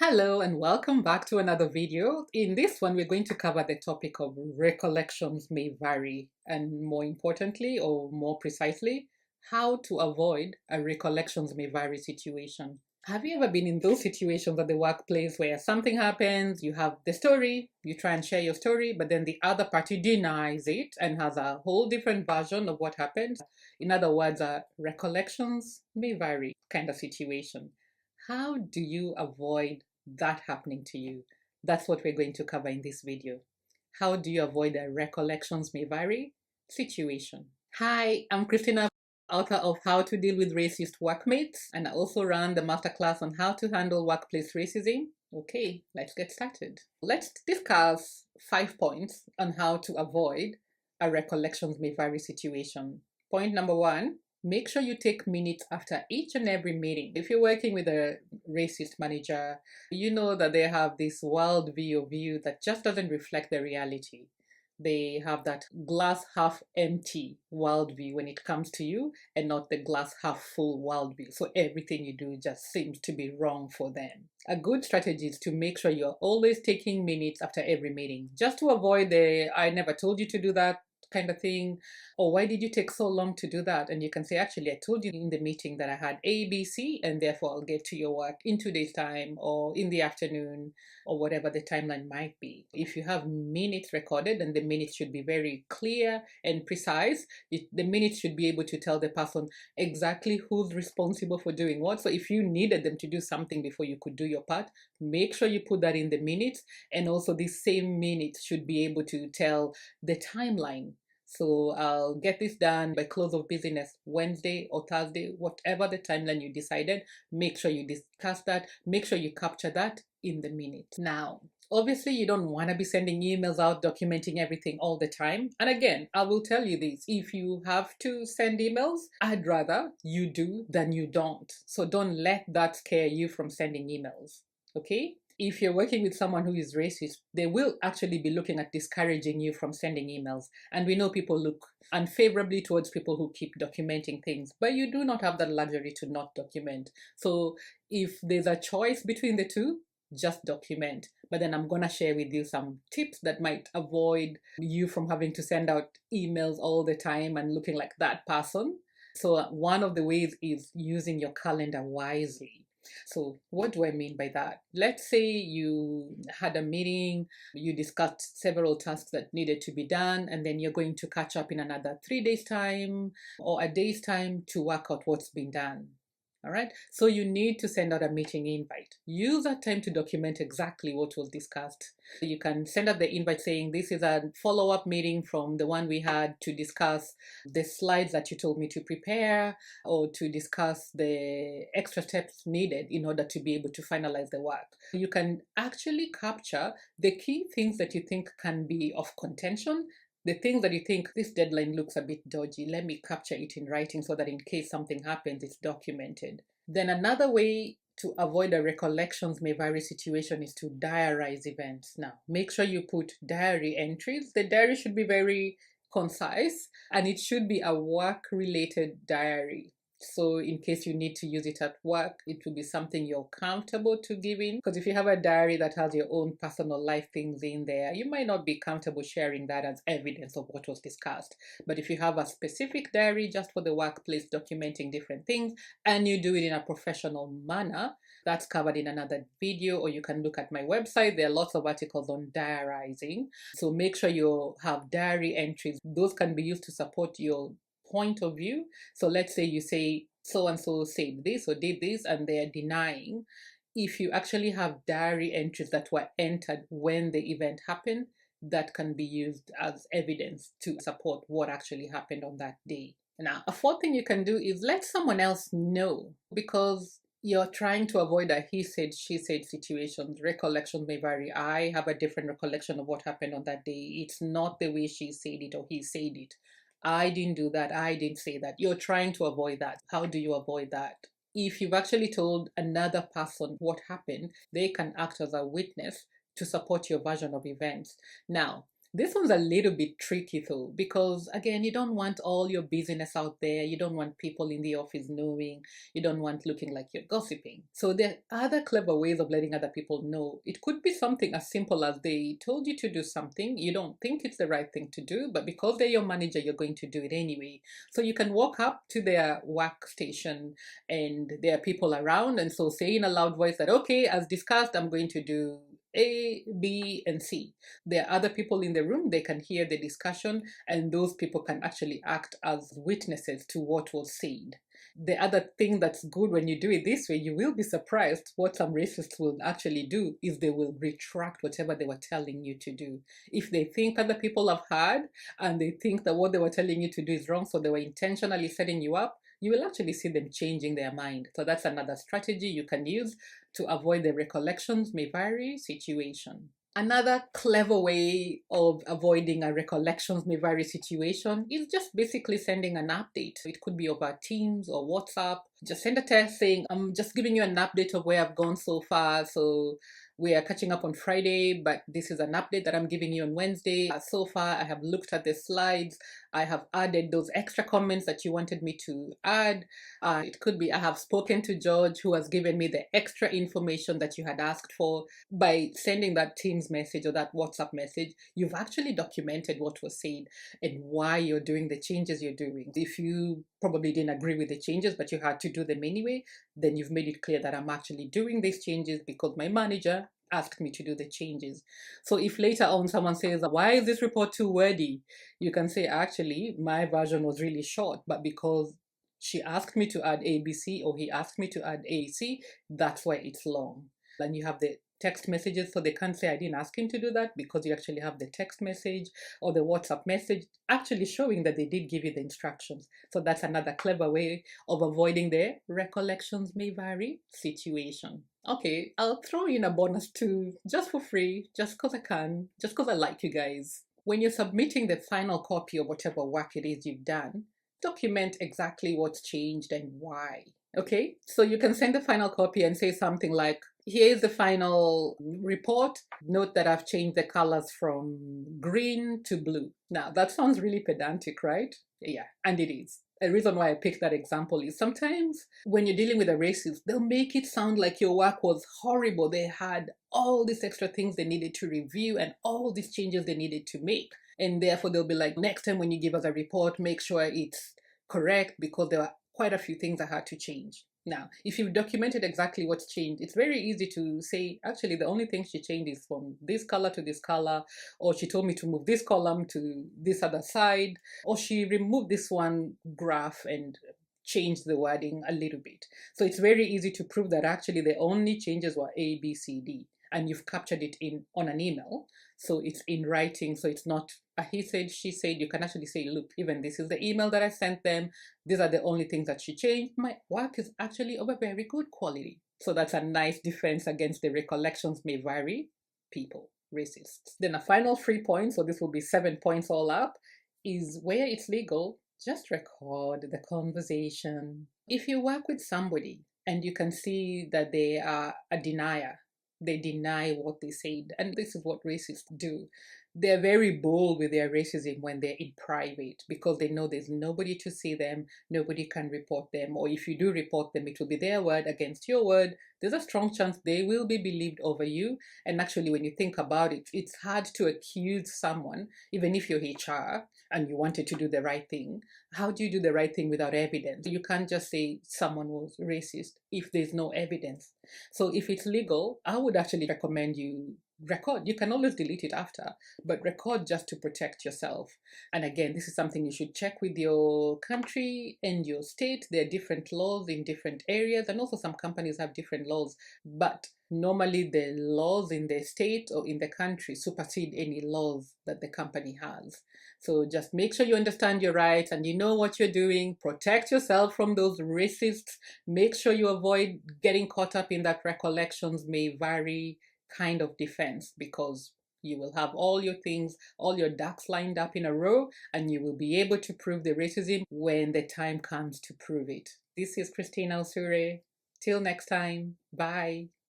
Hello and welcome back to another video. In this one, we're going to cover the topic of recollections may vary, and more importantly, or more precisely, how to avoid a recollections may vary situation. Have you ever been in those situations at the workplace where something happens, you have the story, you try and share your story, but then the other party denies it and has a whole different version of what happened? In other words, a recollections may vary kind of situation. How do you avoid that happening to you? That's what we're going to cover in this video. How do you avoid a recollections may vary situation? Hi, I'm Christina, author of How to Deal with Racist Workmates, and I also run the masterclass on how to handle workplace racism. Okay, let's get started. Let's discuss 5 points on how to avoid a recollections may vary situation. Point number 1, make sure you take minutes after each and every meeting. If you're working with a racist manager, you know that they have this world view of you that just doesn't reflect the reality. They have that glass half empty worldview when it comes to you and not the glass half full worldview. So everything you do just seems to be wrong for them. A good strategy is to make sure you're always taking minutes after every meeting, just to avoid the I never told you to do that kind of thing, or why did you take so long to do that? And you can say, actually, I told you in the meeting that I had A, B, C, and therefore I'll get to your work in 2 days' time or in the afternoon or whatever the timeline might be. If you have minutes recorded, and the minutes should be very clear and precise, the minutes should be able to tell the person exactly who's responsible for doing what. So if you needed them to do something before you could do your part, make sure you put that in the minutes. And also these same minutes should be able to tell the timeline. So I'll get this done by close of business Wednesday or Thursday, whatever the timeline you decided. Make sure you discuss that. Make sure you capture that in the minute. Now, obviously, you don't want to be sending emails out documenting everything all the time. And again, I will tell you this, if you have to send emails, I'd rather you do than you don't. So don't let that scare you from sending emails. Okay? If you're working with someone who is racist, they will actually be looking at discouraging you from sending emails. And we know people look unfavorably towards people who keep documenting things, but you do not have that luxury to not document. So if there's a choice between the two, just document. But then I'm going to share with you some tips that might avoid you from having to send out emails all the time and looking like that person. So one of the ways is using your calendar wisely. So what do I mean by that? Let's say you had a meeting, you discussed several tasks that needed to be done, and then you're going to catch up in another 3 days' time or a day's time to work out what's been done. All right. So you need to send out a meeting invite. Use that time to document exactly what was discussed. You can send out the invite saying, this is a follow-up meeting from the one we had to discuss the slides that you told me to prepare, or to discuss the extra steps needed in order to be able to finalize the work. You can actually capture the key things that you think can be of contention, the things that you think this deadline looks a bit dodgy, let me capture it in writing so that in case something happens, it's documented. Then another way to avoid a recollections may vary situation is to diarize events. Now, make sure you put diary entries. The diary should be very concise and it should be a work-related diary. So in case you need to use it at work, it will be something you're comfortable to give in. Because if you have a diary that has your own personal life things in there, you might not be comfortable sharing that as evidence of what was discussed. But if you have a specific diary just for the workplace documenting different things, and you do it in a professional manner, that's covered in another video, or you can look at my website. There are lots of articles on diarizing. So make sure you have diary entries. Those can be used to support your point of view. So let's say you say so and so said this or did this and they're denying. If you actually have diary entries that were entered when the event happened, that can be used as evidence to support what actually happened on that day. Now, a fourth thing you can do is let someone else know, because you're trying to avoid a he said, she said situations. Recollection may vary. I have a different recollection of what happened on that day. It's not the way she said it or he said it. I didn't do that. I didn't say that. You're trying to avoid that. How do you avoid that? If you've actually told another person what happened, they can act as a witness to support your version of events. Now, This one's a little bit tricky though, because again, you don't want all your business out there. You don't want people in the office knowing. You don't want looking like you're gossiping. So there are other clever ways of letting other people know. It could be something as simple as they told you to do something. You don't think it's the right thing to do, but because they're your manager, you're going to do it anyway. So you can walk up to their workstation and there are people around. And so say in a loud voice that, okay, as discussed, I'm going to do A, B, and C. There are other people in the room, they can hear the discussion, and those people can actually act as witnesses to what was said. The other thing that's good when you do it this way, you will be surprised what some racists will actually do is they will retract whatever they were telling you to do. If they think other people have heard and they think that what they were telling you to do is wrong, so they were intentionally setting you up, you will actually see them changing their mind. So that's another strategy you can use to avoid the recollections may vary situation. Another clever way of avoiding a recollections may vary situation is just basically sending an update. It could be over Teams or WhatsApp. Just send a text saying, I'm just giving you an update of where I've gone so far. So we are catching up on Friday, but this is an update that I'm giving you on Wednesday. So far, I have looked at the slides. I have added those extra comments that you wanted me to add. It could be I have spoken to George, who has given me the extra information that you had asked for. By sending that Teams message or that WhatsApp message, you've actually documented what was said and why you're doing the changes you're doing. If you probably didn't agree with the changes, but you had to do them anyway, then you've made it clear that I'm actually doing these changes because my manager asked me to do the changes. So if later on someone says, why is this report too wordy? You can say, actually, my version was really short, but because she asked me to add ABC or he asked me to add AC, that's why it's long. And you have the text messages, so they can't say I didn't ask him to do that because you actually have the text message or the WhatsApp message actually showing that they did give you the instructions. So that's another clever way of avoiding the recollections may vary situation. Okay, I'll throw in a bonus too, just for free, just because I can, just because I like you guys. When you're submitting the final copy of whatever work it is you've done, document exactly what's changed and why. Okay, so you can send the final copy and say something like, here's the final report. Note that I've changed the colors from green to blue. Now, that sounds really pedantic, right? Yeah, and it is. A reason why I picked that example is sometimes when you're dealing with a racist, they'll make it sound like your work was horrible. They had all these extra things they needed to review and all these changes they needed to make. And therefore, they'll be like, next time when you give us a report, make sure it's correct because there were quite a few things I had to change. Now, if you've documented exactly what's changed, it's very easy to say, actually, the only thing she changed is from this color to this color, or she told me to move this column to this other side, or she removed this one graph and changed the wording a little bit. So it's very easy to prove that actually the only changes were A, B, C, D, and you've captured it in on an email. So it's in writing, so it's not a he said, she said. You can actually say, look, even this is the email that I sent them. These are the only things that she changed. My work is actually of a very good quality. So that's a nice defense against the recollections may vary people, racists. Then a final 3 points, so this will be 7 points all up, is where it's legal, just record the conversation. If you work with somebody and you can see that they are a denier, they deny what they said, and this is what racists do. They're very bold with their racism when they're in private because they know there's nobody to see them, nobody can report them, or if you do report them, it will be their word against your word. There's a strong chance they will be believed over you. And actually, when you think about it, it's hard to accuse someone, even if you're HR and you wanted to do the right thing. How do you do the right thing without evidence? You can't just say someone was racist if there's no evidence. So if it's legal, I would actually recommend you record. You can always delete it after, but record just to protect yourself. And again, this is something you should check with your country and your state. There are different laws in different areas, and also some companies have different laws, but normally the laws in the state or in the country supersede any laws that the company has. So just make sure you understand your rights and you know what you're doing. Protect yourself from those racists. Make sure you avoid getting caught up in that recollections may vary kind of defense, because you will have all your things, all your ducks lined up in a row, and you will be able to prove the racism when the time comes to prove it. This is Christina Osure. Till next time, bye.